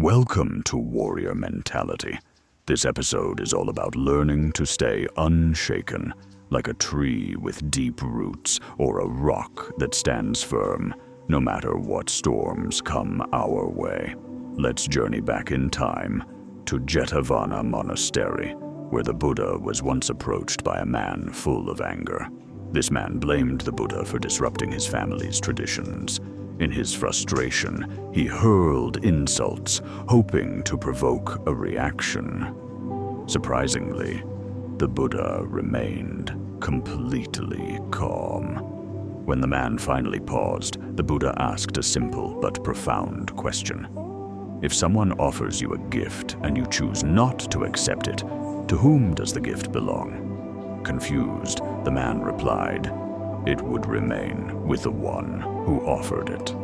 Welcome to Warrior Mentality. This episode is all about learning to stay unshaken, like a tree with deep roots or a rock that stands firm, no matter what storms come our way. Let's journey back in time to Jetavana Monastery, where the Buddha was once approached by a man full of anger. This man blamed the Buddha for disrupting his family's traditions. In his frustration, he hurled insults, hoping to provoke a reaction. Surprisingly, the Buddha remained completely calm. When the man finally paused, the Buddha asked a simple but profound question. If someone offers you a gift and you choose not to accept it, to whom does the gift belong? Confused, the man replied, "It would remain with the one who offered it."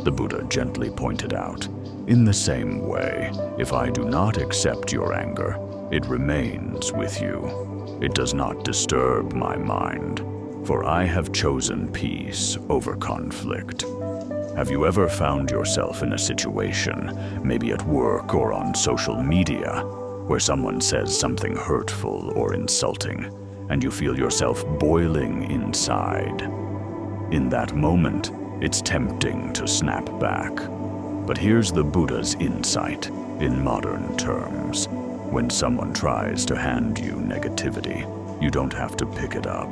The Buddha gently pointed out, "In the same way, if I do not accept your anger, it remains with you. It does not disturb my mind, for I have chosen peace over conflict." Have you ever found yourself in a situation, maybe at work or on social media, where someone says something hurtful or insulting, and you feel yourself boiling inside? In that moment, it's tempting to snap back. But here's the Buddha's insight in modern terms. When someone tries to hand you negativity, you don't have to pick it up.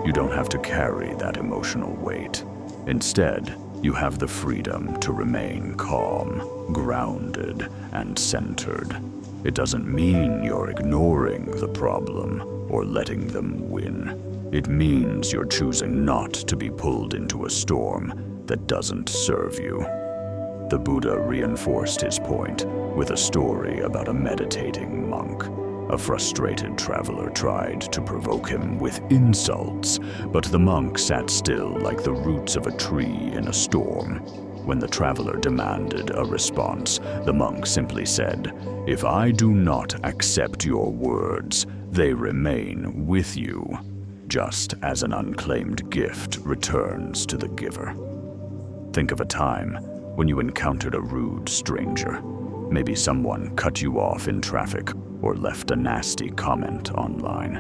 You don't have to carry that emotional weight. Instead, you have the freedom to remain calm, grounded, and centered. It doesn't mean you're ignoring the problem or letting them win. It means you're choosing not to be pulled into a storm that doesn't serve you. The Buddha reinforced his point with a story about a meditating monk. A frustrated traveler tried to provoke him with insults, but the monk sat still like the roots of a tree in a storm. When the traveler demanded a response, the monk simply said, "If I do not accept your words, they remain with you, just as an unclaimed gift returns to the giver." Think of a time when you encountered a rude stranger. Maybe someone cut you off in traffic or left a nasty comment online.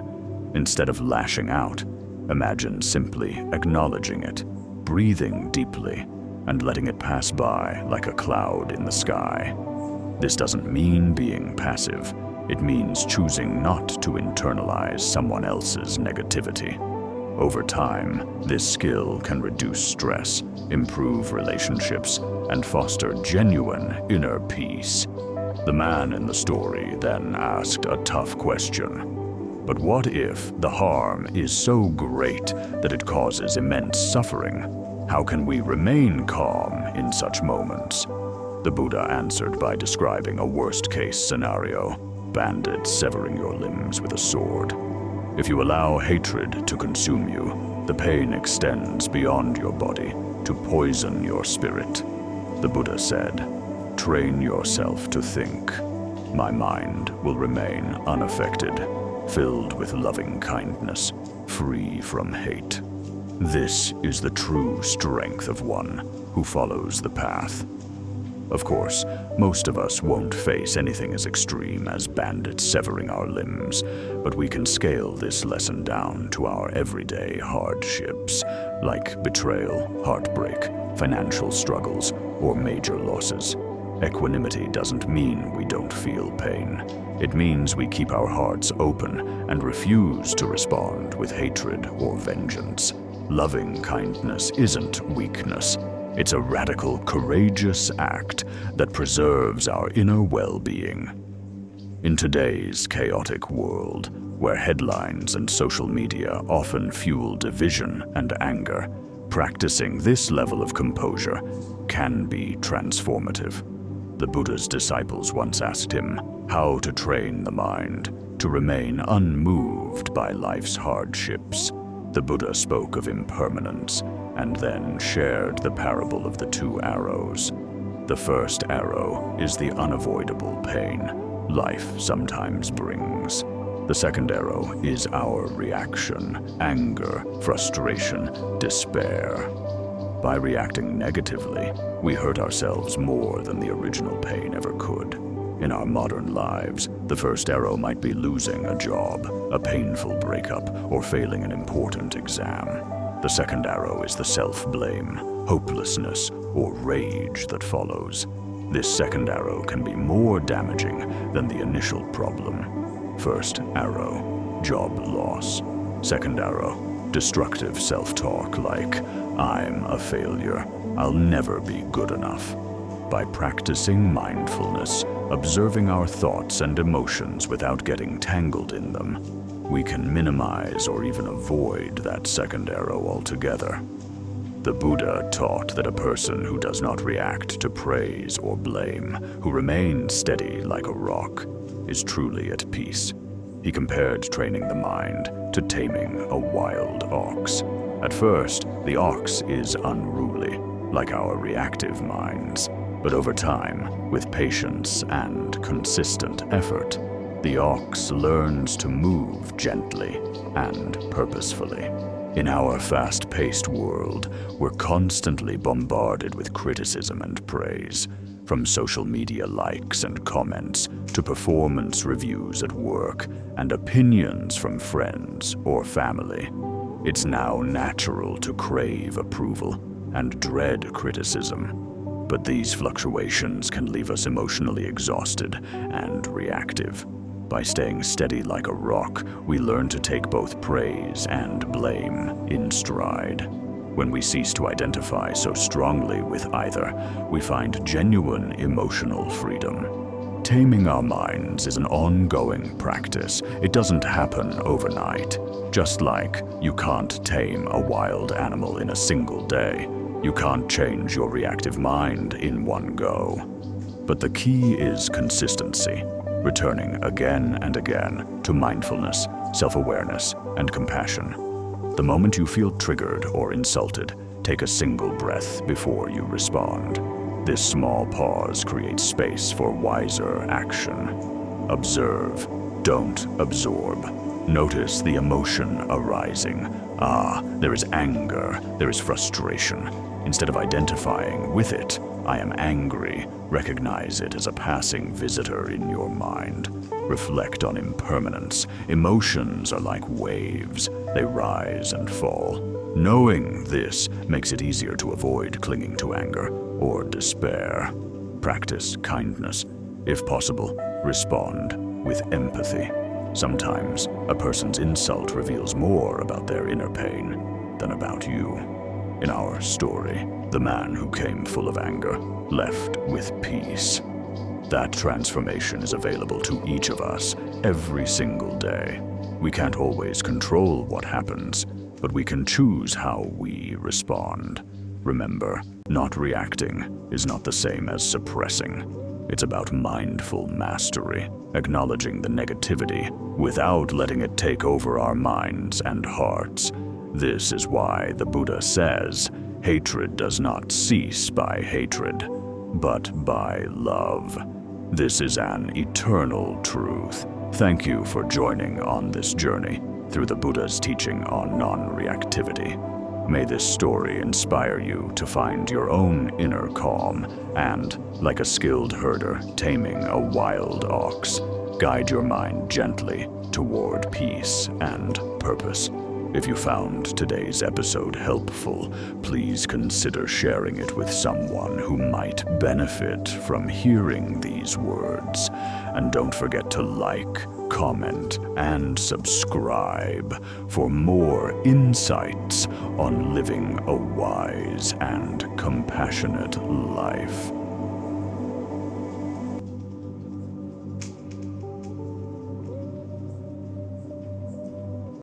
Instead of lashing out, imagine simply acknowledging it, breathing deeply, and letting it pass by like a cloud in the sky. This doesn't mean being passive. It means choosing not to internalize someone else's negativity. Over time, this skill can reduce stress, improve relationships, and foster genuine inner peace. The man in the story then asked a tough question. But what if the harm is so great that it causes immense suffering? How can we remain calm in such moments? The Buddha answered by describing a worst-case scenario: bandits severing your limbs with a sword. If you allow hatred to consume you, the pain extends beyond your body to poison your spirit. The Buddha said, "Train yourself to think. My mind will remain unaffected, filled with loving kindness, free from hate." This is the true strength of one who follows the path. Of course, most of us won't face anything as extreme as bandits severing our limbs, but we can scale this lesson down to our everyday hardships, like betrayal, heartbreak, financial struggles, or major losses. Equanimity doesn't mean we don't feel pain. It means we keep our hearts open and refuse to respond with hatred or vengeance. Loving kindness isn't weakness. It's a radical, courageous act that preserves our inner well-being. In today's chaotic world, where headlines and social media often fuel division and anger, practicing this level of composure can be transformative. The Buddha's disciples once asked him how to train the mind to remain unmoved by life's hardships. The Buddha spoke of impermanence and then shared the parable of the two arrows. The first arrow is the unavoidable pain life sometimes brings. The second arrow is our reaction: anger, frustration, despair. By reacting negatively, we hurt ourselves more than the original pain ever could. In our modern lives, the first arrow might be losing a job, a painful breakup, or failing an important exam. The second arrow is the self-blame, hopelessness, or rage that follows. This second arrow can be more damaging than the initial problem. First arrow, job loss. Second arrow, destructive self-talk like, I'm a failure, I'll never be good enough. By practicing mindfulness, observing our thoughts and emotions without getting tangled in them, we can minimize or even avoid that second arrow altogether. The Buddha taught that a person who does not react to praise or blame, who remains steady like a rock, is truly at peace. He compared training the mind to taming a wild ox. At first, the ox is unruly, like our reactive minds. But over time, with patience and consistent effort, the ox learns to move gently and purposefully. In our fast-paced world, we're constantly bombarded with criticism and praise, from social media likes and comments to performance reviews at work and opinions from friends or family. It's now natural to crave approval and dread criticism. But these fluctuations can leave us emotionally exhausted and reactive. By staying steady like a rock, we learn to take both praise and blame in stride. When we cease to identify so strongly with either, we find genuine emotional freedom. Taming our minds is an ongoing practice. It doesn't happen overnight. Just like you can't tame a wild animal in a single day, you can't change your reactive mind in one go. But the key is consistency, returning again and again to mindfulness, self-awareness, and compassion. The moment you feel triggered or insulted, take a single breath before you respond. This small pause creates space for wiser action. Observe, don't absorb. Notice the emotion arising. There is anger, there is frustration. Instead of identifying with it, I am angry, recognize it as a passing visitor in your mind. Reflect on impermanence. Emotions are like waves. They rise and fall. Knowing this makes it easier to avoid clinging to anger or despair. Practice kindness. If possible, respond with empathy. Sometimes, a person's insult reveals more about their inner pain than about you. In our story, the man who came full of anger left with peace. That transformation is available to each of us every single day. We can't always control what happens, but we can choose how we respond. Remember, not reacting is not the same as suppressing. It's about mindful mastery, acknowledging the negativity without letting it take over our minds and hearts. This is why the Buddha says, hatred does not cease by hatred, but by love. This is an eternal truth. Thank you for joining on this journey through the Buddha's teaching on non-reactivity. May this story inspire you to find your own inner calm and, like a skilled herder taming a wild ox, guide your mind gently toward peace and purpose. If you found today's episode helpful, please consider sharing it with someone who might benefit from hearing these words. And don't forget to like, comment, and subscribe for more insights on living a wise and compassionate life.